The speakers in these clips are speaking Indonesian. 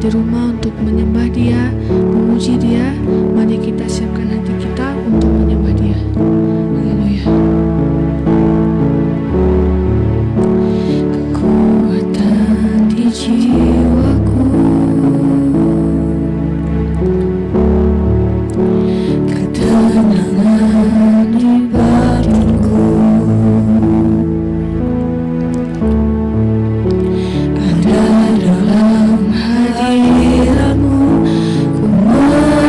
di rumah untuk menyembah Dia, memuji Dia, mari kita siapkan hati kita untuk menyembah Dia. Haleluya. Kekuatan di jiwaku, ketenangan di batinku, ada dalam hadirat-Mu. Ku menyembah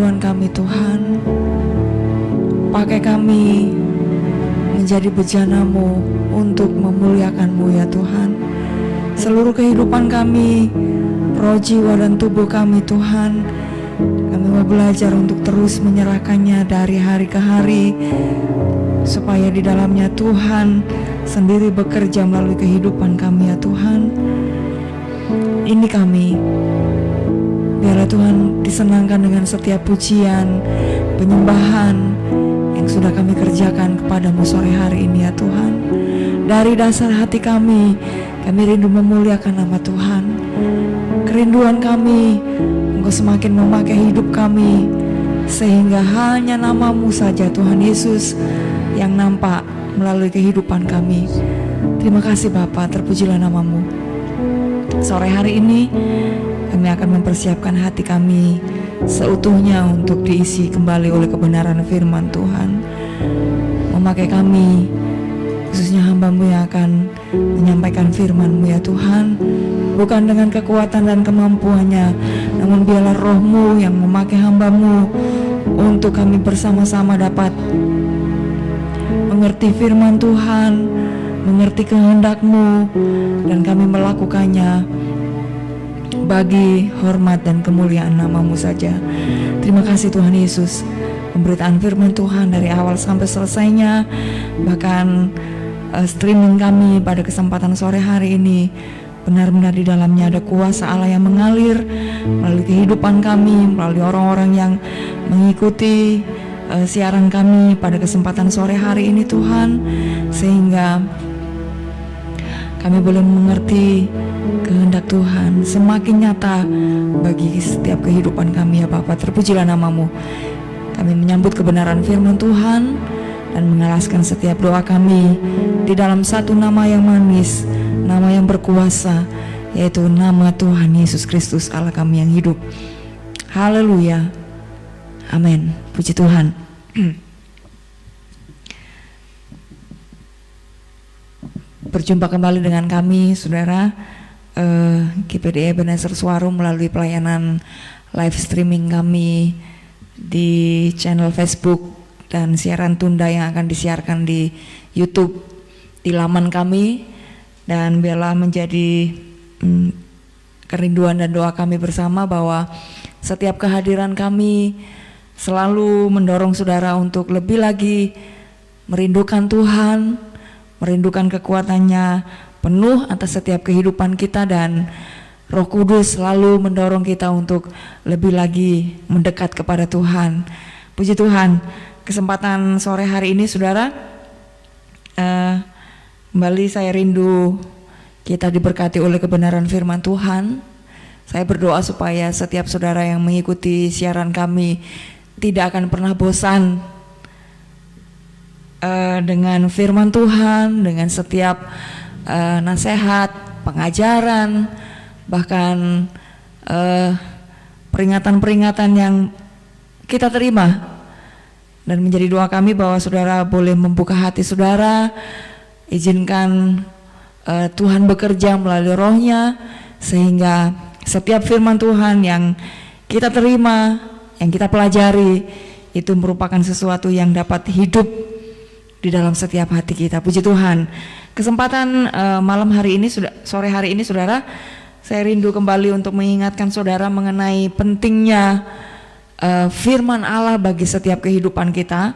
kerinduan kami Tuhan. Pakai kami menjadi bejana-Mu untuk memuliakan-Mu ya Tuhan. Seluruh kehidupan kami, roh, jiwa, dan tubuh kami Tuhan, kami mau belajar untuk terus menyerahkannya dari hari ke hari, supaya di dalamnya Tuhan sendiri bekerja melalui kehidupan kami ya Tuhan. Ini kami, biarlah Tuhan disenangkan dengan setiap pujian, penyembahan yang sudah kami kerjakan kepadamu sore hari ini ya Tuhan. Dari dasar hati kami rindu memuliakan nama Tuhan. Kerinduan kami, Engkau semakin memakai hidup kami, sehingga hanya nama-Mu saja Tuhan Yesus yang nampak melalui kehidupan kami. Terima kasih Bapa, terpujilah nama-Mu. Sore hari ini kami akan mempersiapkan hati kami seutuhnya untuk diisi kembali oleh kebenaran firman Tuhan. Memakai kami, khususnya hamba-Mu yang akan menyampaikan firman-Mu ya Tuhan, bukan dengan kekuatan dan kemampuannya, namun biarlah Roh-Mu yang memakai hamba-Mu untuk kami bersama-sama dapat mengerti firman Tuhan, mengerti kehendak-Mu, dan kami melakukannya bagi hormat dan kemuliaan nama-Mu saja. Terima kasih Tuhan Yesus. Pemberitaan firman Tuhan dari awal sampai selesainya, bahkan streaming kami pada kesempatan sore hari ini, benar-benar di dalamnya ada kuasa Allah yang mengalir melalui kehidupan kami, melalui orang-orang yang mengikuti siaran kami pada kesempatan sore hari ini Tuhan, sehingga kami boleh mengerti kehendak Tuhan semakin nyata bagi setiap kehidupan kami ya Bapa. Terpujilah nama-Mu. Kami menyambut kebenaran firman Tuhan dan mengalaskan setiap doa kami di dalam satu nama yang manis, nama yang berkuasa, yaitu nama Tuhan Yesus Kristus Allah kami yang hidup. Haleluya. Amin. Puji Tuhan. Berjumpa kembali dengan kami, saudara, GPD Ebenezer Suaru melalui pelayanan live streaming kami di channel Facebook dan siaran tunda yang akan disiarkan di YouTube di laman kami. Dan biarlah menjadi kerinduan dan doa kami bersama bahwa setiap kehadiran kami selalu mendorong saudara untuk lebih lagi merindukan Tuhan, merindukan kekuatannya penuh atas setiap kehidupan kita, dan Roh Kudus selalu mendorong kita untuk lebih lagi mendekat kepada Tuhan. Puji Tuhan, kesempatan sore hari ini saudara, kembali saya rindu kita diberkati oleh kebenaran firman Tuhan. Saya berdoa supaya setiap saudara yang mengikuti siaran kami tidak akan pernah bosan dengan firman Tuhan, dengan setiap nasihat, pengajaran, bahkan peringatan-peringatan yang kita terima. Dan menjadi doa kami bahwa saudara boleh membuka hati saudara, izinkan Tuhan bekerja melalui Roh-Nya, sehingga setiap firman Tuhan yang kita terima, yang kita pelajari, itu merupakan sesuatu yang dapat hidup di dalam setiap hati kita. Puji Tuhan. Kesempatan malam hari ini, sore hari ini saudara, saya rindu kembali untuk mengingatkan saudara mengenai pentingnya firman Allah bagi setiap kehidupan kita.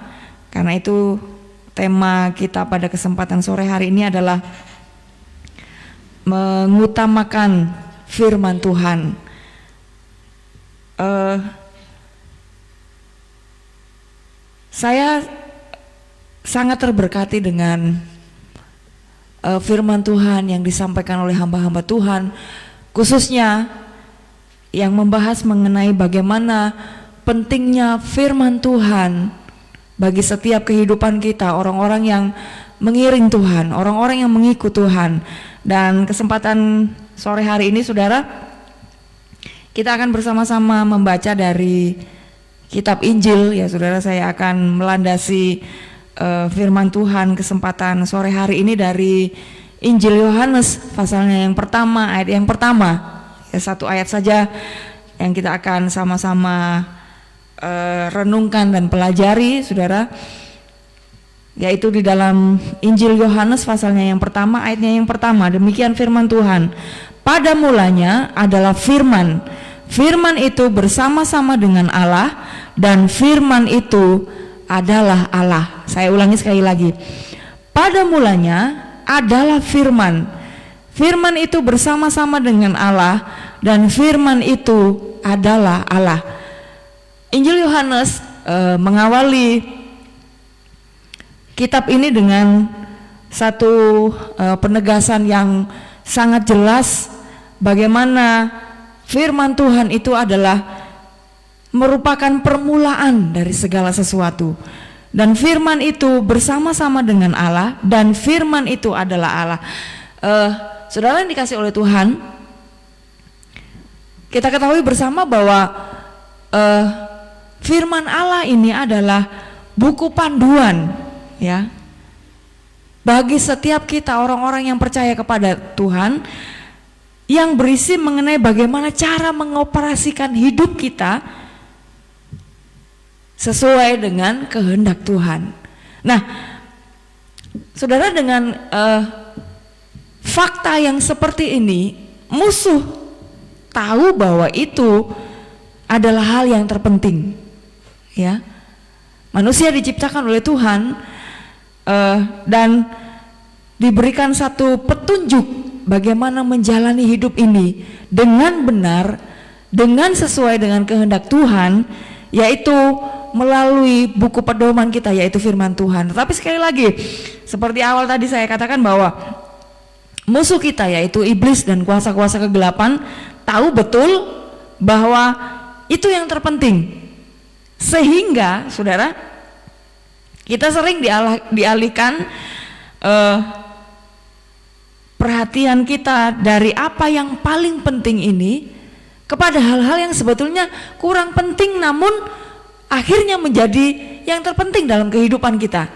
Karena itu tema kita pada kesempatan sore hari ini adalah mengutamakan firman Tuhan. Saya sangat terberkati dengan firman Tuhan yang disampaikan oleh hamba-hamba Tuhan, khususnya yang membahas mengenai bagaimana pentingnya firman Tuhan bagi setiap kehidupan kita, orang-orang yang mengiring Tuhan, orang-orang yang mengikut Tuhan. Dan kesempatan sore hari ini saudara, kita akan bersama-sama membaca dari kitab Injil ya saudara. Saya akan melandasi firman Tuhan kesempatan sore hari ini dari Injil Yohanes pasalnya yang pertama, ayat yang pertama. Ya, satu ayat saja yang kita akan sama-sama renungkan dan pelajari, saudara, yaitu di dalam Injil Yohanes pasalnya yang pertama, ayatnya yang pertama. Demikian firman Tuhan. Pada mulanya adalah firman. Firman itu bersama-sama dengan Allah, dan firman itu adalah Allah. Saya ulangi sekali lagi. Pada mulanya adalah firman. Firman itu bersama-sama dengan Allah, dan firman itu adalah Allah. Injil Yohanes mengawali kitab ini dengan satu penegasan yang sangat jelas bagaimana firman Tuhan itu adalah merupakan permulaan dari segala sesuatu, dan firman itu bersama-sama dengan Allah, dan firman itu adalah Allah. Saudara yang dikasih oleh Tuhan, kita ketahui bersama bahwa firman Allah ini adalah buku panduan, ya, bagi setiap kita orang-orang yang percaya kepada Tuhan, yang berisi mengenai bagaimana cara mengoperasikan hidup kita sesuai dengan kehendak Tuhan. Nah, saudara, dengan fakta yang seperti ini, musuh tahu bahwa itu adalah hal yang terpenting, ya. Manusia diciptakan oleh Tuhan dan diberikan satu petunjuk bagaimana menjalani hidup ini dengan benar, dengan sesuai dengan kehendak Tuhan, yaitu melalui buku pedoman kita, yaitu firman Tuhan. Tapi sekali lagi, seperti awal tadi saya katakan bahwa musuh kita, yaitu iblis dan kuasa-kuasa kegelapan, tahu betul bahwa itu yang terpenting, sehingga saudara, kita sering dialihkan perhatian kita dari apa yang paling penting ini kepada hal-hal yang sebetulnya kurang penting, namun akhirnya menjadi yang terpenting dalam kehidupan kita.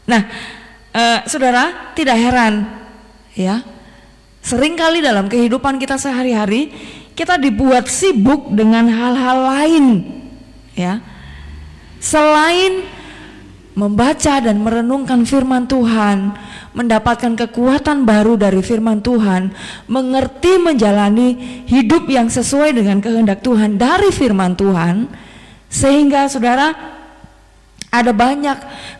Nah, saudara, tidak heran, ya, seringkali dalam kehidupan kita sehari-hari kita dibuat sibuk dengan hal-hal lain, ya, selain membaca dan merenungkan firman Tuhan, mendapatkan kekuatan baru dari firman Tuhan, mengerti menjalani hidup yang sesuai dengan kehendak Tuhan dari firman Tuhan, sehingga saudara, ada banyak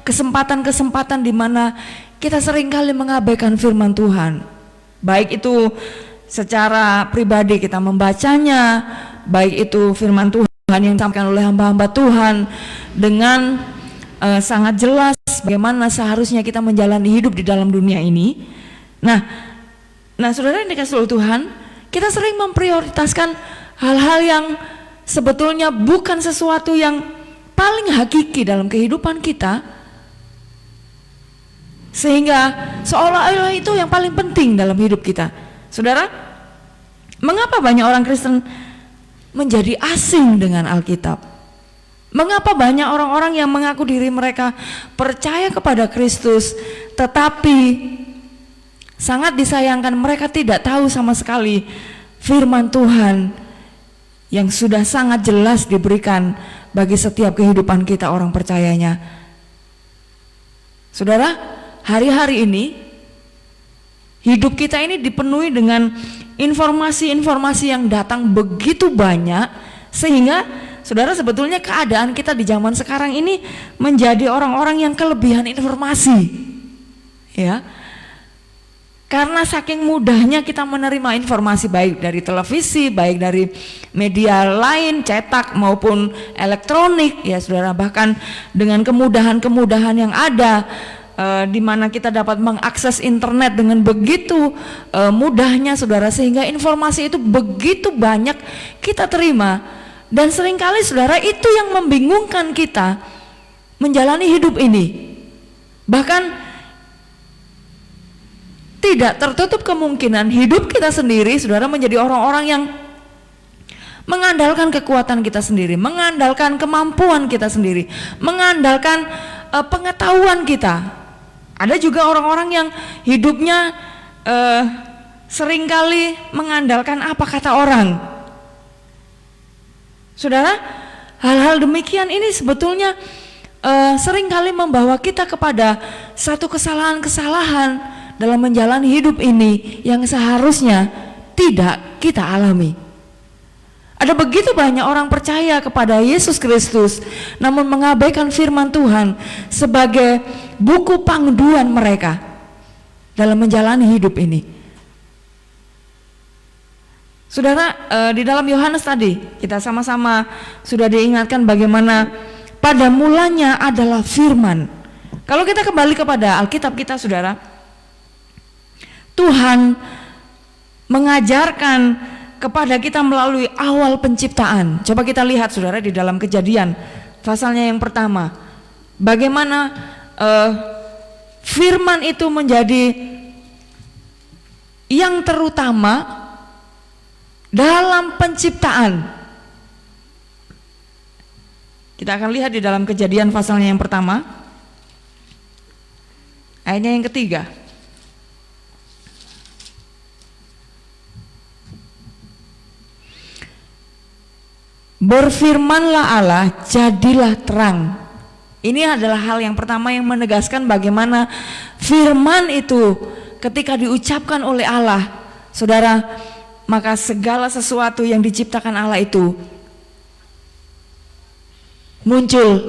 kesempatan-kesempatan di mana kita seringkali mengabaikan firman Tuhan. Baik itu secara pribadi kita membacanya, baik itu firman Tuhan yang disampaikan oleh hamba-hamba Tuhan dengan sangat jelas bagaimana seharusnya kita menjalani hidup di dalam dunia ini. Nah, saudara yang dikasihi oleh Tuhan, kita sering memprioritaskan hal-hal yang sebetulnya bukan sesuatu yang paling hakiki dalam kehidupan kita, sehingga seolah-olah itu yang paling penting dalam hidup kita. Saudara, mengapa banyak orang Kristen menjadi asing dengan Alkitab? Mengapa banyak orang-orang yang mengaku diri mereka percaya kepada Kristus, tetapi sangat disayangkan mereka tidak tahu sama sekali firman Tuhan yang sudah sangat jelas diberikan bagi setiap kehidupan kita orang percayanya. Saudara, hari-hari ini hidup kita ini dipenuhi dengan informasi-informasi yang datang begitu banyak, sehingga saudara, sebetulnya keadaan kita di zaman sekarang ini menjadi orang-orang yang kelebihan informasi, ya. Karena saking mudahnya kita menerima informasi, baik dari televisi, baik dari media lain, cetak maupun elektronik, ya saudara. Bahkan dengan kemudahan-kemudahan yang ada, di mana kita dapat mengakses internet dengan begitu mudahnya, saudara, sehingga informasi itu begitu banyak kita terima. Dan seringkali saudara, itu yang membingungkan kita menjalani hidup ini. Bahkan tidak tertutup kemungkinan hidup kita sendiri, saudara, menjadi orang-orang yang mengandalkan kekuatan kita sendiri, mengandalkan kemampuan kita sendiri, mengandalkan pengetahuan kita. Ada juga orang-orang yang hidupnya seringkali mengandalkan apa kata orang. Saudara, Hal-hal demikian ini sebetulnya seringkali membawa kita kepada satu kesalahan-kesalahan dalam menjalani hidup ini yang seharusnya tidak kita alami. Ada begitu banyak orang percaya kepada Yesus Kristus namun mengabaikan firman Tuhan sebagai buku panduan mereka dalam menjalani hidup ini. Saudara, di dalam Yohanes tadi kita sama-sama sudah diingatkan bagaimana pada mulanya adalah firman. Kalau kita kembali kepada Alkitab kita, saudara, Tuhan mengajarkan kepada kita melalui awal penciptaan. Coba kita lihat, saudara, di dalam Kejadian pasalnya yang pertama, bagaimana firman itu menjadi yang terutama dalam penciptaan. Kita akan lihat di dalam Kejadian pasalnya yang pertama, ayatnya yang ketiga. Berfirmanlah Allah, jadilah terang. Ini adalah hal yang pertama yang menegaskan bagaimana firman itu ketika diucapkan oleh Allah, saudara, maka segala sesuatu yang diciptakan Allah itu muncul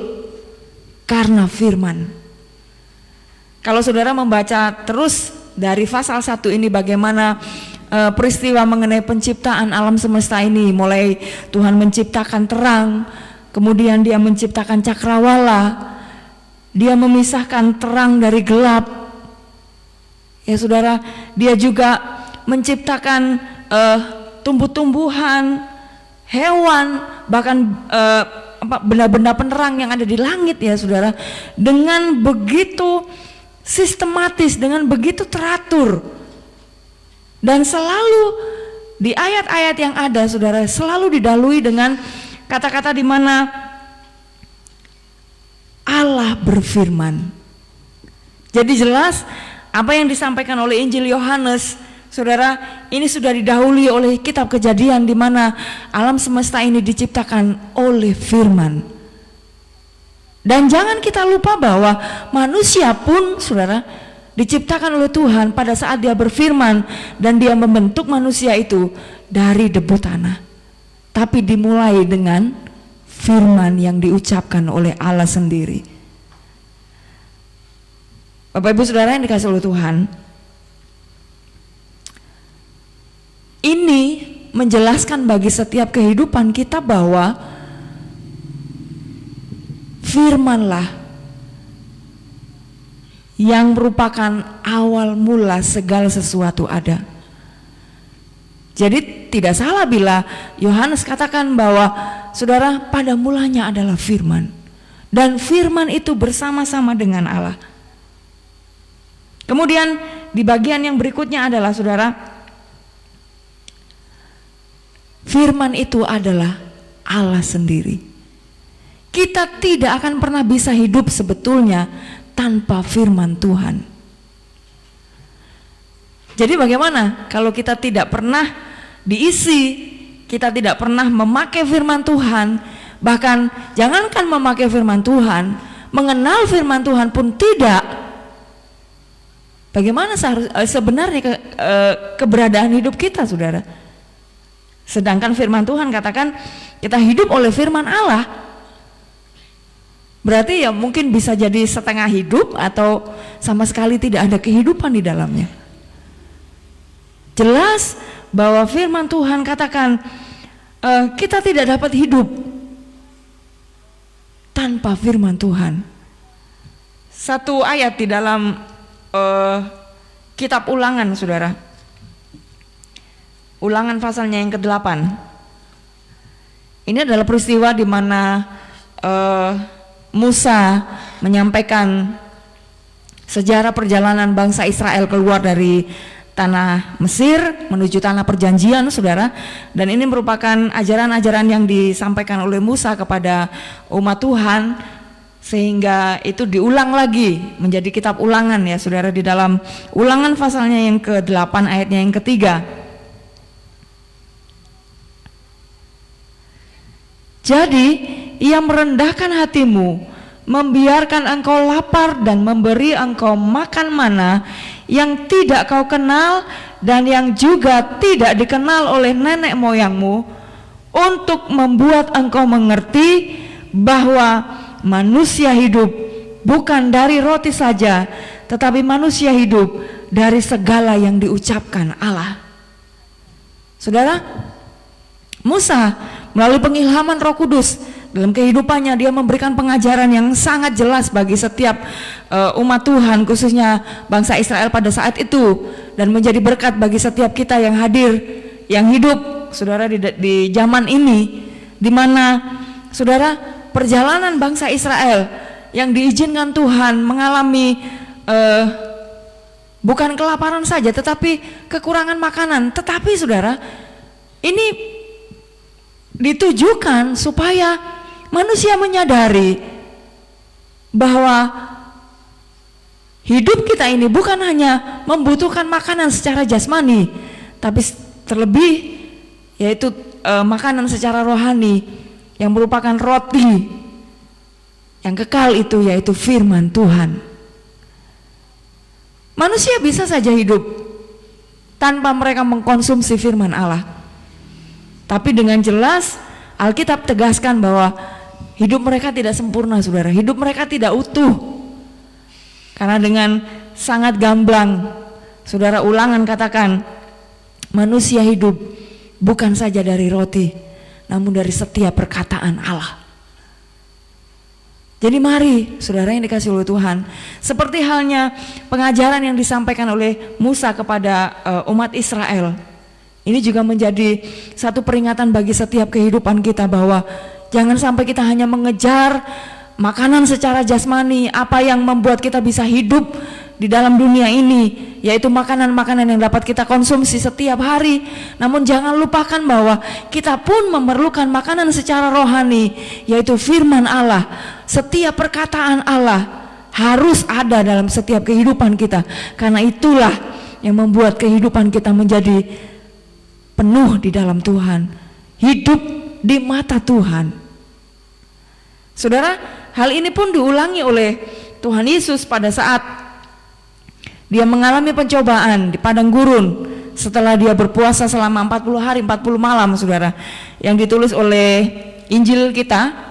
karena firman. Kalau saudara membaca terus dari pasal 1 ini bagaimana peristiwa mengenai penciptaan alam semesta ini, mulai Tuhan menciptakan terang, kemudian Dia menciptakan cakrawala, Dia memisahkan terang dari gelap. Ya saudara, Dia juga menciptakan tumbuh-tumbuhan, hewan, bahkan benda-benda penerang yang ada di langit, ya saudara, dengan begitu sistematis, dengan begitu teratur. Dan selalu di ayat-ayat yang ada, saudara, selalu didahului dengan kata-kata di mana Allah berfirman. Jadi jelas apa yang disampaikan oleh Injil Yohanes, saudara, ini sudah didahului oleh kitab Kejadian di mana alam semesta ini diciptakan oleh firman. Dan jangan kita lupa bahwa manusia pun, saudara, diciptakan oleh Tuhan pada saat Dia berfirman dan Dia membentuk manusia itu dari debu tanah. Tapi dimulai dengan firman yang diucapkan oleh Allah sendiri. Bapak Ibu Saudara yang dikasihi oleh Tuhan, ini menjelaskan bagi setiap kehidupan kita bahwa firmanlah yang merupakan awal mula segala sesuatu ada. Jadi tidak salah bila Yohanes katakan bahwa, saudara, pada mulanya adalah firman, dan firman itu bersama-sama dengan Allah. Kemudian di bagian yang berikutnya adalah, saudara, firman itu adalah Allah sendiri. Kita tidak akan pernah bisa hidup sebetulnya tanpa firman Tuhan. Jadi bagaimana kalau kita tidak pernah diisi, kita tidak pernah memakai firman Tuhan, bahkan jangankan memakai firman Tuhan, mengenal firman Tuhan pun tidak. Bagaimana sebenarnya keberadaan hidup kita, saudara? Sedangkan firman Tuhan katakan kita hidup oleh firman Allah. Berarti ya mungkin bisa jadi setengah hidup atau sama sekali tidak ada kehidupan di dalamnya. Jelas bahwa firman Tuhan katakan kita tidak dapat hidup tanpa firman Tuhan. Satu ayat di dalam kitab Ulangan, saudara, Ulangan pasalnya yang ke-8. Ini adalah peristiwa di mana Musa menyampaikan sejarah perjalanan bangsa Israel keluar dari tanah Mesir menuju tanah perjanjian, saudara. Dan ini merupakan ajaran-ajaran yang disampaikan oleh Musa kepada umat Tuhan, sehingga itu diulang lagi menjadi kitab Ulangan, ya saudara, di dalam Ulangan pasalnya yang ke-8 ayatnya yang ketiga. Jadi Ia merendahkan hatimu, membiarkan engkau lapar dan memberi engkau makan mana yang tidak kau kenal dan yang juga tidak dikenal oleh nenek moyangmu, untuk membuat engkau mengerti bahwa manusia hidup bukan dari roti saja, tetapi manusia hidup dari segala yang diucapkan Allah. Saudara, Musa melalui pengilhaman Roh Kudus dalam kehidupannya, dia memberikan pengajaran yang sangat jelas bagi setiap umat Tuhan, khususnya bangsa Israel pada saat itu, dan menjadi berkat bagi setiap kita yang hadir, yang hidup, saudara, di zaman ini, di mana, saudara, perjalanan bangsa Israel yang diizinkan Tuhan mengalami bukan kelaparan saja, tetapi kekurangan makanan. Tetapi saudara, ini ditujukan supaya manusia menyadari bahwa hidup kita ini bukan hanya membutuhkan makanan secara jasmani, tapi terlebih yaitu makanan secara rohani yang merupakan roti yang kekal itu, yaitu firman Tuhan. Manusia bisa saja hidup tanpa mereka mengkonsumsi firman Allah. Tapi dengan jelas Alkitab tegaskan bahwa hidup mereka tidak sempurna, saudara. Hidup mereka tidak utuh. Karena dengan sangat gamblang, saudara, Ulangan katakan, manusia hidup bukan saja dari roti, namun dari setiap perkataan Allah. Jadi mari, saudara yang dikasihi oleh Tuhan, seperti halnya pengajaran yang disampaikan oleh Musa kepada umat Israel, ini juga menjadi satu peringatan bagi setiap kehidupan kita, bahwa jangan sampai kita hanya mengejar makanan secara jasmani, apa yang membuat kita bisa hidup di dalam dunia ini, yaitu makanan-makanan yang dapat kita konsumsi setiap hari. Namun jangan lupakan bahwa kita pun memerlukan makanan secara rohani, yaitu firman Allah. Setiap perkataan Allah harus ada dalam setiap kehidupan kita, karena itulah yang membuat kehidupan kita menjadi penuh di dalam Tuhan, hidup di mata Tuhan. Saudara, hal ini pun diulangi oleh Tuhan Yesus pada saat dia mengalami pencobaan di padang gurun setelah dia berpuasa selama 40 hari 40 malam, saudara, yang ditulis oleh Injil kita.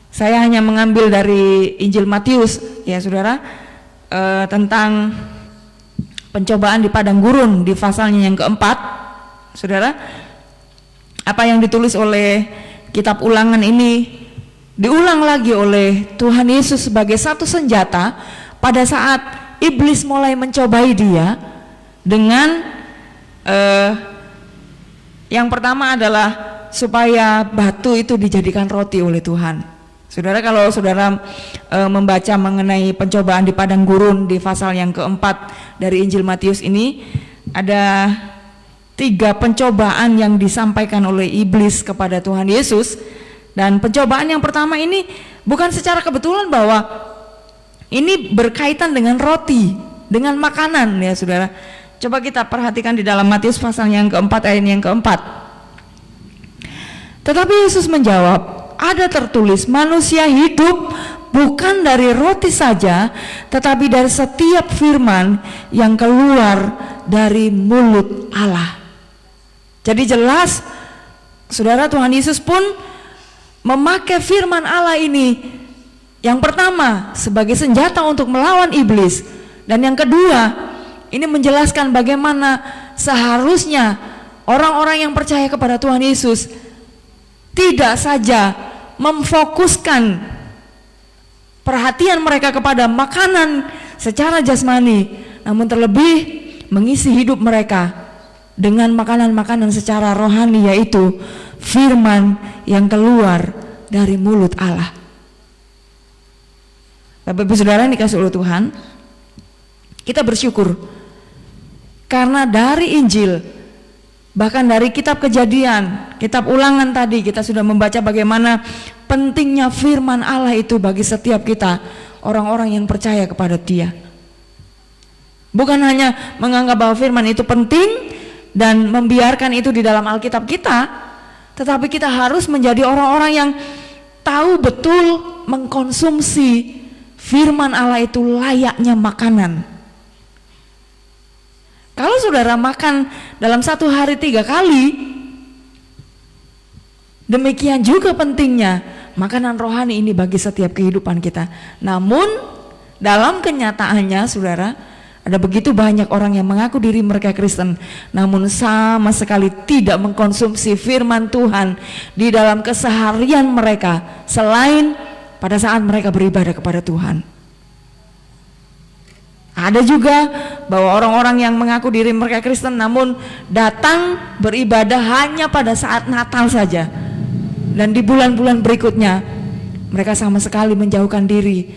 Saya hanya mengambil dari Injil Matius, ya saudara, tentang pencobaan di padang gurun di pasalnya yang keempat, saudara. Apa yang ditulis oleh kitab Ulangan ini diulang lagi oleh Tuhan Yesus sebagai satu senjata pada saat iblis mulai mencobai dia dengan yang pertama adalah supaya batu itu dijadikan roti oleh Tuhan. Saudara, kalau saudara membaca mengenai pencobaan di padang gurun di pasal yang keempat dari Injil Matius ini, ada 3 pencobaan yang disampaikan oleh iblis kepada Tuhan Yesus. Dan pencobaan yang pertama ini bukan secara kebetulan bahwa ini berkaitan dengan roti, dengan makanan, ya saudara. Coba kita perhatikan di dalam Matius pasal yang keempat ayat yang keempat. Tetapi Yesus menjawab, ada tertulis, manusia hidup bukan dari roti saja, tetapi dari setiap firman yang keluar dari mulut Allah. Jadi jelas, saudara, Tuhan Yesus pun memakai firman Allah ini, yang pertama sebagai senjata untuk melawan iblis, dan yang kedua ini menjelaskan bagaimana seharusnya orang-orang yang percaya kepada Tuhan Yesus tidak saja memfokuskan perhatian mereka kepada makanan secara jasmani, namun terlebih mengisi hidup mereka dengan makanan-makanan secara rohani, yaitu firman yang keluar dari mulut Allah. Bapak Ibu Saudara yang dikasihi oleh Tuhan, kita bersyukur karena dari Injil, bahkan dari kitab Kejadian, kitab Ulangan tadi, kita sudah membaca bagaimana pentingnya firman Allah itu bagi setiap kita, orang-orang yang percaya kepada Dia. Bukan hanya menganggap bahwa firman itu penting dan membiarkan itu di dalam Alkitab kita, tetapi kita harus menjadi orang-orang yang tahu betul mengkonsumsi firman Allah itu layaknya makanan. Kalau saudara makan dalam satu hari 3 kali, demikian juga pentingnya makanan rohani ini bagi setiap kehidupan kita. Namun dalam kenyataannya saudara, ada begitu banyak orang yang mengaku diri mereka Kristen, namun sama sekali tidak mengkonsumsi firman Tuhan di dalam keseharian mereka selain pada saat mereka beribadah kepada Tuhan. Ada juga bahwa orang-orang yang mengaku diri mereka Kristen namun datang beribadah hanya pada saat Natal saja, dan di bulan-bulan berikutnya mereka sama sekali menjauhkan diri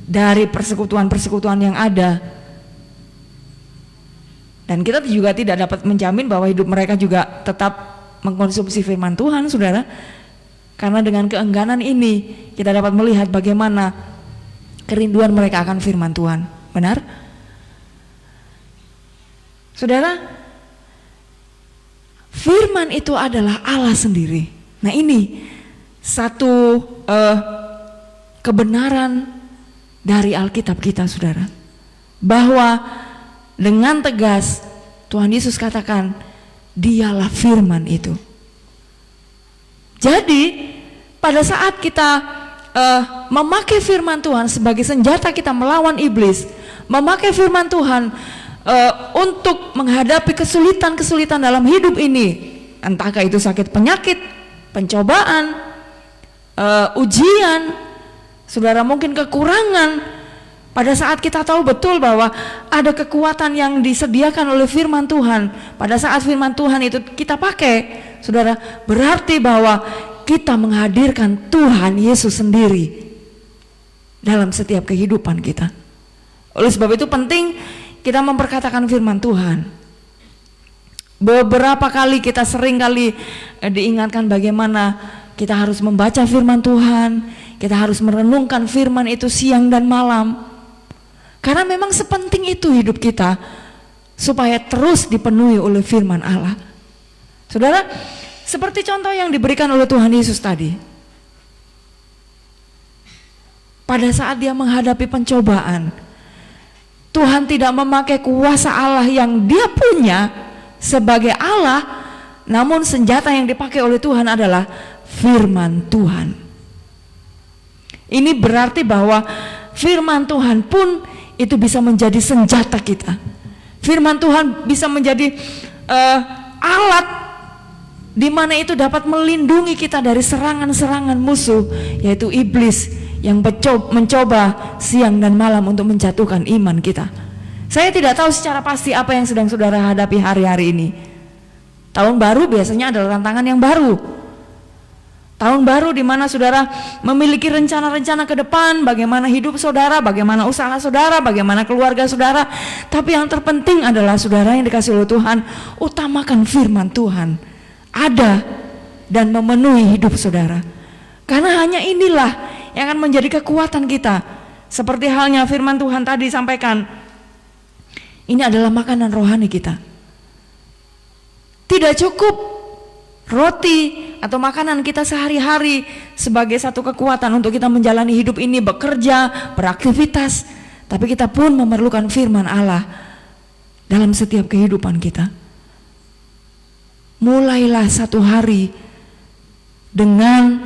dari persekutuan-persekutuan yang ada. Dan kita juga tidak dapat menjamin bahwa hidup mereka juga tetap mengkonsumsi firman Tuhan, saudara. Karena dengan keengganan ini kita dapat melihat bagaimana kerinduan mereka akan firman Tuhan. Benar? Saudara, firman itu adalah Allah sendiri. Nah, ini satu kebenaran dari Alkitab kita, saudara, bahwa dengan tegas Tuhan Yesus katakan, dialah firman itu. Jadi pada saat kita memakai firman Tuhan sebagai senjata kita melawan iblis, memakai firman Tuhan untuk menghadapi kesulitan-kesulitan dalam hidup ini, entahkah itu sakit penyakit, pencobaan, ujian, saudara mungkin kekurangan. Pada saat kita tahu betul bahwa ada kekuatan yang disediakan oleh firman Tuhan, pada saat firman Tuhan itu kita pakai, saudara, berarti bahwa kita menghadirkan Tuhan Yesus sendiri dalam setiap kehidupan kita. Oleh sebab itu penting kita memperkatakan firman Tuhan. Beberapa kali kita sering kali diingatkan bagaimana kita harus membaca firman Tuhan, kita harus merenungkan firman itu siang dan malam. Karena memang sepenting itu hidup kita supaya terus dipenuhi oleh firman Allah. Saudara, seperti contoh yang diberikan oleh Tuhan Yesus tadi. Pada saat dia menghadapi pencobaan, Tuhan tidak memakai kuasa Allah yang dia punya sebagai Allah, namun senjata yang dipakai oleh Tuhan adalah firman Tuhan. Ini berarti bahwa firman Tuhan pun itu bisa menjadi senjata kita. Firman Tuhan bisa menjadi alat di mana itu dapat melindungi kita dari serangan-serangan musuh, yaitu iblis yang mencoba siang dan malam untuk menjatuhkan iman kita. Saya tidak tahu secara pasti apa yang sedang saudara hadapi hari-hari ini. Tahun baru biasanya adalah tantangan yang baru. Tahun baru di mana saudara memiliki rencana-rencana ke depan, bagaimana hidup saudara, bagaimana usaha saudara, bagaimana keluarga saudara. Tapi yang terpenting adalah saudara yang dikasih oleh Tuhan, utamakan firman Tuhan ada dan memenuhi hidup saudara. Karena hanya inilah yang akan menjadi kekuatan kita. Seperti halnya firman Tuhan tadi sampaikan, ini adalah makanan rohani kita. Tidak cukup roti atau makanan kita sehari-hari sebagai satu kekuatan untuk kita menjalani hidup ini, bekerja, beraktivitas, tapi kita pun memerlukan firman Allah dalam setiap kehidupan kita. Mulailah satu hari dengan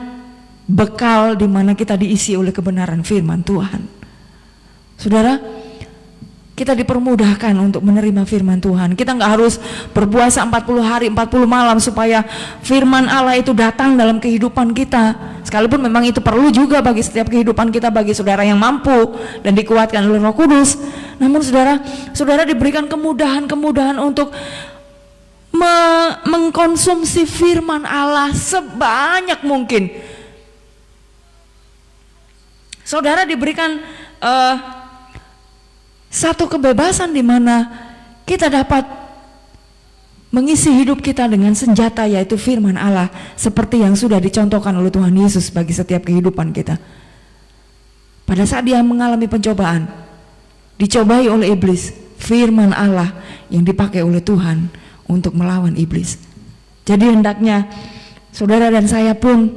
bekal di mana kita diisi oleh kebenaran firman Tuhan. Saudara, kita dipermudahkan untuk menerima firman Tuhan. Kita nggak harus berpuasa 40 hari 40 malam supaya firman Allah itu datang dalam kehidupan kita. Sekalipun memang itu perlu juga bagi setiap kehidupan kita, bagi saudara yang mampu dan dikuatkan oleh Roh Kudus. Namun saudara diberikan kemudahan-kemudahan untuk mengkonsumsi firman Allah sebanyak mungkin. Saudara diberikan satu kebebasan di mana kita dapat mengisi hidup kita dengan senjata, yaitu firman Allah, seperti yang sudah dicontohkan oleh Tuhan Yesus bagi setiap kehidupan kita. Pada saat dia mengalami pencobaan, dicobai oleh iblis, firman Allah yang dipakai oleh Tuhan untuk melawan iblis. Jadi hendaknya saudara dan saya pun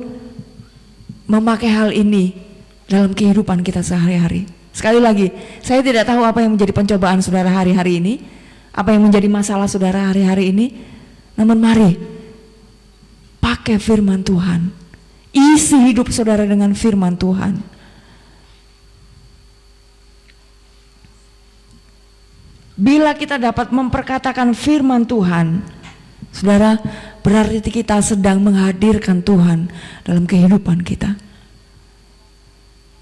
memakai hal ini dalam kehidupan kita sehari-hari. Sekali lagi, saya tidak tahu apa yang menjadi pencobaan saudara hari-hari ini, apa yang menjadi masalah saudara hari-hari ini. Namun mari pakai firman Tuhan, isi hidup saudara dengan firman Tuhan. Bila kita dapat memperkatakan firman Tuhan, saudara, berarti kita sedang menghadirkan Tuhan dalam kehidupan kita.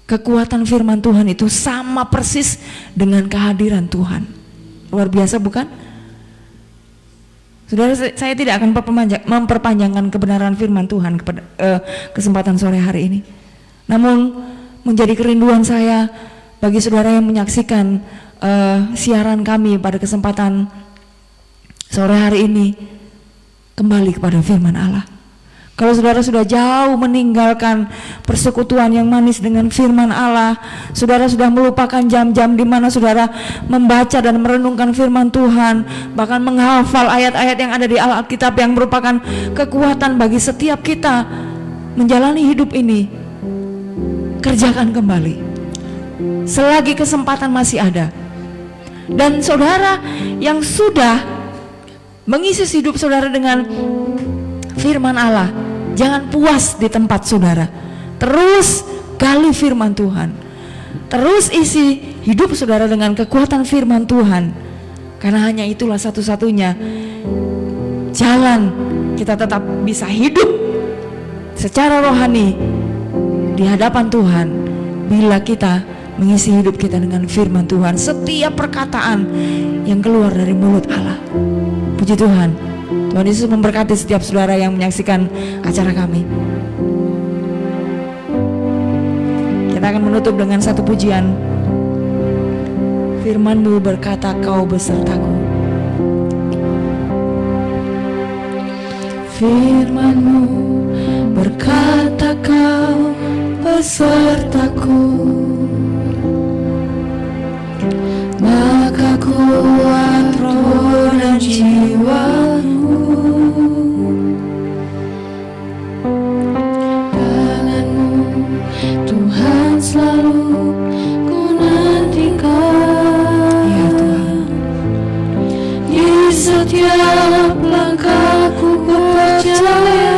Kekuatan firman Tuhan itu sama persis dengan kehadiran Tuhan. Luar biasa bukan? Saudara, saya tidak akan memperpanjangkan kebenaran firman Tuhan kepada kesempatan sore hari ini. Namun menjadi kerinduan saya bagi saudara yang menyaksikan siaran kami pada kesempatan sore hari ini, kembali kepada firman Allah. Kalau saudara sudah jauh meninggalkan persekutuan yang manis dengan firman Allah, saudara sudah melupakan jam-jam di mana saudara membaca dan merenungkan firman Tuhan, bahkan menghafal ayat-ayat yang ada di Alkitab yang merupakan kekuatan bagi setiap kita menjalani hidup ini, kerjakan kembali selagi kesempatan masih ada. Dan saudara yang sudah mengisi hidup saudara dengan firman Allah, jangan puas di tempat saudara. Terus gali firman Tuhan. Terus isi hidup saudara dengan kekuatan firman Tuhan. Karena hanya itulah satu-satunya jalan kita tetap bisa hidup secara rohani di hadapan Tuhan, bila kita mengisi hidup kita dengan firman Tuhan. Setiap perkataan yang keluar dari mulut Allah. Puji Tuhan. Tuhan Yesus memberkati setiap saudara yang menyaksikan acara kami. Kita akan menutup dengan satu pujian. Firman-Mu berkata, Kau besertaku. Firman-Mu berkata, Kau besertaku. Maka kuat roh dan jiwaku. Tangan-Mu Tuhan selalu ku nantikan. Ya Tuhan. Di setiap langkahku percaya,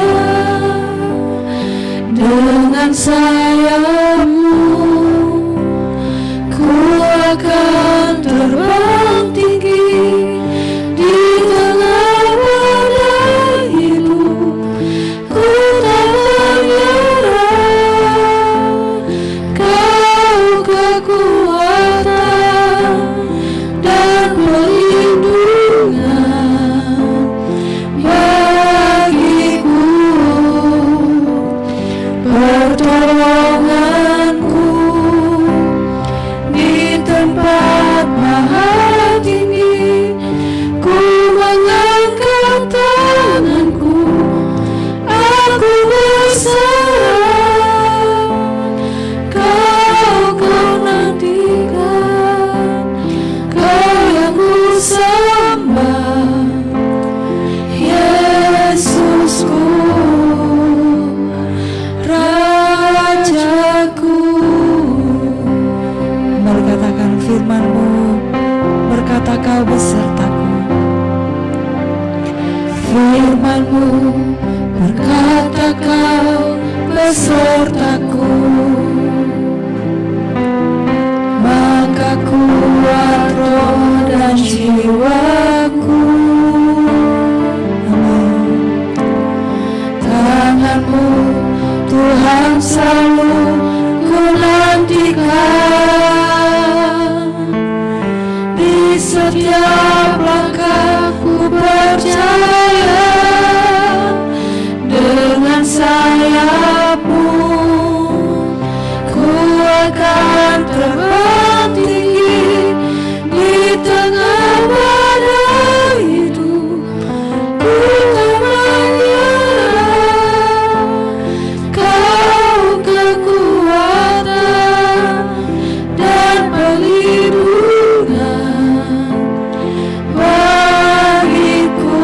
dengan sayap-Mu ku akan terbang tinggi di tengah badai hidup. Ku tak menyerah, Kau kekuatan dan perlindungan bagiku, pertolonganku di tempat maha tinggi. Ku mengangkat tanganku, aku berserah. Kau nantikan, Kau yang ku sembah, Yesusku, Rajaku. Mari katakan firman-Mu berkata, Kau besertaku. Firman-Mu berkata, Kau besertaku. Maka kuat roh dan jiwaku. Amin. Tangan-Mu Tuhan selalu ku nantikan. Di setiap langkahku percaya, dengan sayap-Mu ku akan terbang tinggi di tengah badai hidup. Ku tak menyerah, Kau kekuatan dan perlindungan bagiku,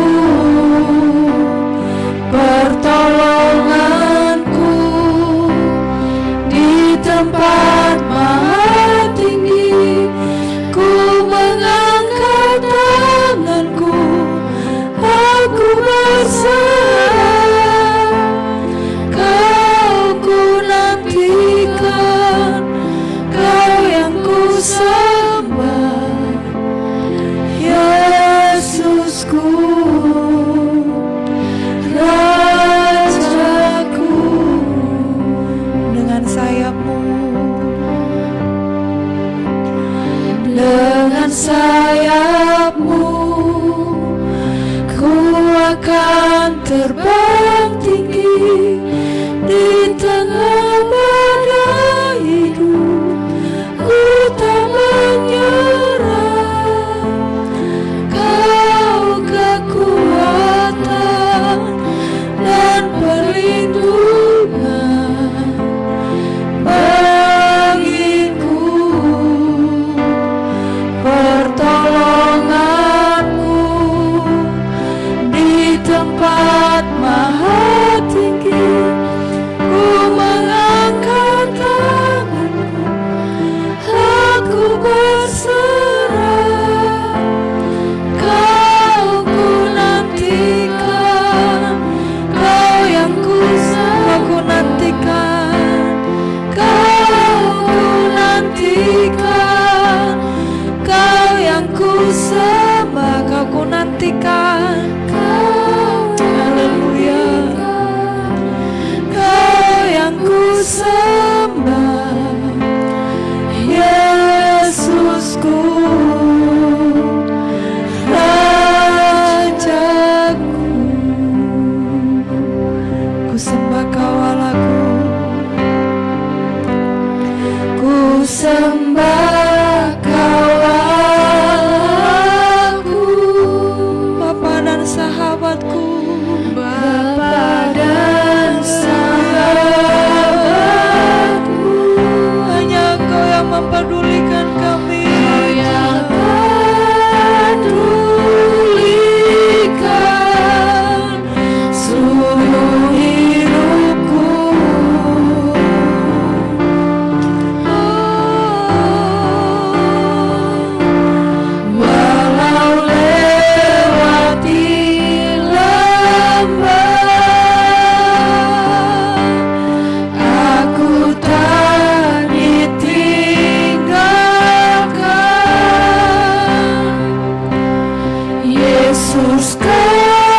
Yesus kekuatan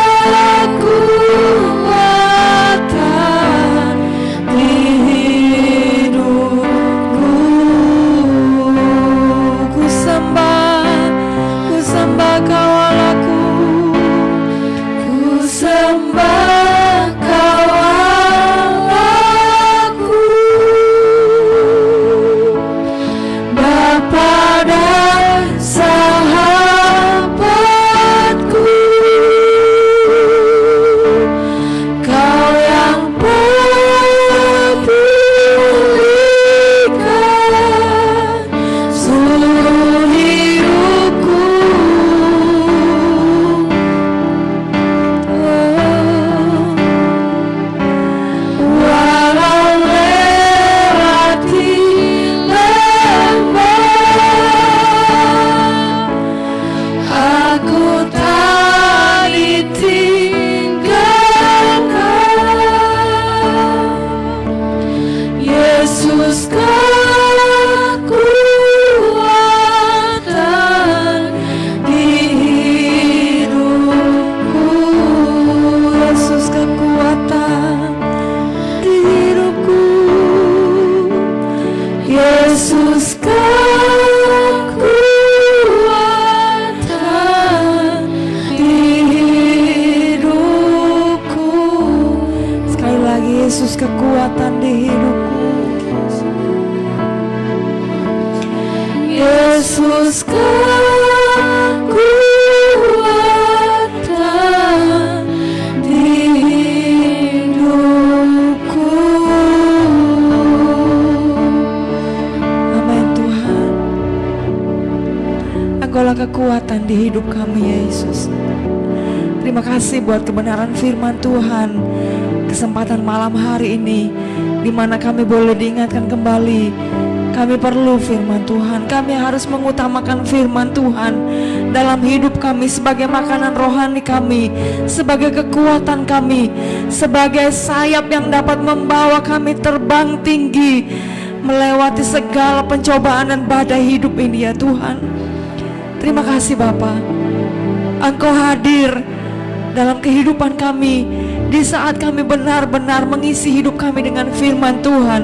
di hidupku. Ku sembah Kau Allahku, ku sembah Kau Allahku, Bapa dan sahabatku. Kau yang pulihkan seluruh hidupku. Walau lewati lembah, aku tak ditinggalkan. Yesus kekuatan di hidupku. Yesus kekuatan di hidupku. Yesus kekuatan di hidupku. Sekali lagi, Yesus kekuatan di hidupku. Yesus kekuatan di hidupku. Amin Tuhan. Engkaulah kekuatan di hidup kami ya Yesus. Terima kasih buat kebenaran firman Tuhan. Kesempatan malam hari ini di mana kami boleh diingatkan kembali. Kami perlu firman Tuhan. Kami harus mengutamakan firman Tuhan dalam hidup kami sebagai makanan rohani kami, sebagai kekuatan kami, sebagai sayap yang dapat membawa kami terbang tinggi melewati segala pencobaan dan badai hidup ini ya Tuhan. Terima kasih Bapa. Engkau hadir dalam kehidupan kami di saat kami benar-benar mengisi hidup kami dengan firman Tuhan.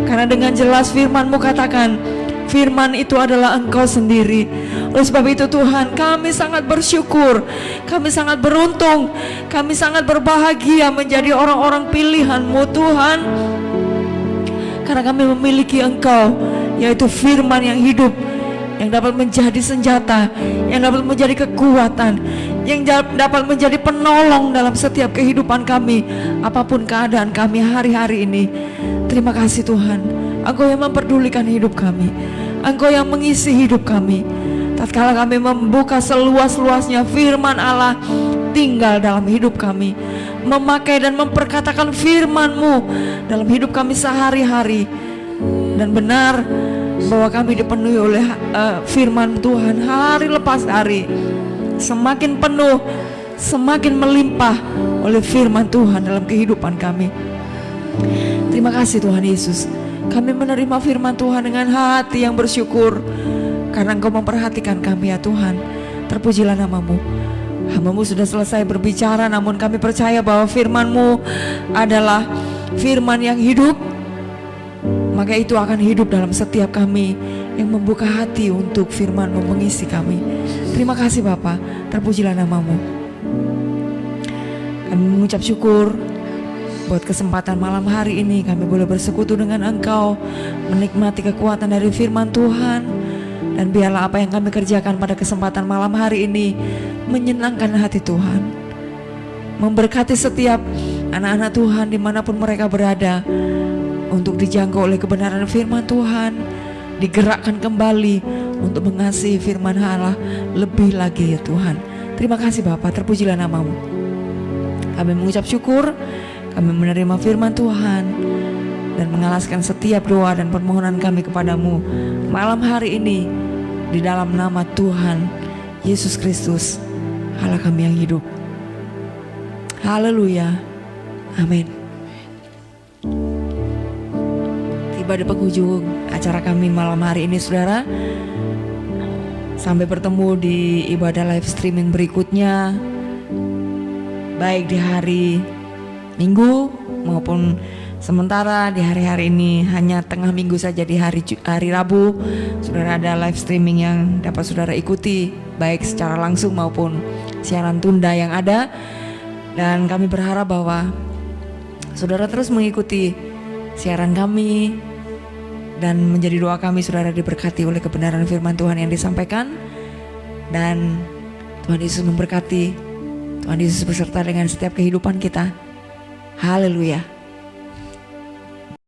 Karena dengan jelas firman-Mu katakan, firman itu adalah Engkau sendiri. Oleh sebab itu Tuhan, kami sangat bersyukur, kami sangat beruntung, kami sangat berbahagia menjadi orang-orang pilihan-Mu Tuhan. Karena kami memiliki Engkau, yaitu firman yang hidup, yang dapat menjadi senjata, yang dapat menjadi kekuatan, yang dapat menjadi penolong dalam setiap kehidupan kami, apapun keadaan kami hari-hari ini. Terima kasih Tuhan, Engkau yang memperdulikan hidup kami, Engkau yang mengisi hidup kami. Tatkala kami membuka seluas-luasnya firman Allah tinggal dalam hidup kami, memakai dan memperkatakan firman-Mu dalam hidup kami sehari-hari. Dan benar bahwa kami dipenuhi oleh firman Tuhan hari lepas hari, semakin penuh, semakin melimpah oleh firman Tuhan dalam kehidupan kami. Terima kasih Tuhan Yesus. Kami menerima firman Tuhan dengan hati yang bersyukur, karena Engkau memperhatikan kami ya Tuhan. Terpujilah nama-Mu. Hamba-Mu sudah selesai berbicara, namun kami percaya bahwa firman-Mu adalah firman yang hidup. Maka itu akan hidup dalam setiap kami yang membuka hati untuk firman-Mu mengisi kami. Terima kasih Bapa, terpujilah nama-Mu. Kami mengucap syukur buat kesempatan malam hari ini kami boleh bersekutu dengan Engkau, menikmati kekuatan dari firman Tuhan. Dan biarlah apa yang kami kerjakan pada kesempatan malam hari ini menyenangkan hati Tuhan, memberkati setiap anak-anak Tuhan dimanapun mereka berada, untuk dijangkau oleh kebenaran firman Tuhan, digerakkan kembali untuk mengasihi firman Allah lebih lagi ya Tuhan. Terima kasih Bapa, terpujilah nama-Mu. Kami mengucap syukur, kami menerima firman Tuhan dan mengalaskan setiap doa dan permohonan kami kepadamu malam hari ini di dalam nama Tuhan Yesus Kristus, Allah kami yang hidup. Haleluya, amin. Tiba di penghujung acara kami malam hari ini saudara. Sampai bertemu di ibadah live streaming berikutnya, baik di hari Minggu maupun sementara di hari-hari ini hanya tengah minggu saja. Di hari Rabu saudara ada live streaming yang dapat saudara ikuti baik secara langsung maupun siaran tunda yang ada. Dan kami berharap bahwa saudara terus mengikuti siaran kami, dan menjadi doa kami saudara diberkati oleh kebenaran firman Tuhan yang disampaikan. Dan Tuhan Yesus memberkati, Tuhan Yesus beserta dengan setiap kehidupan kita. Haleluya.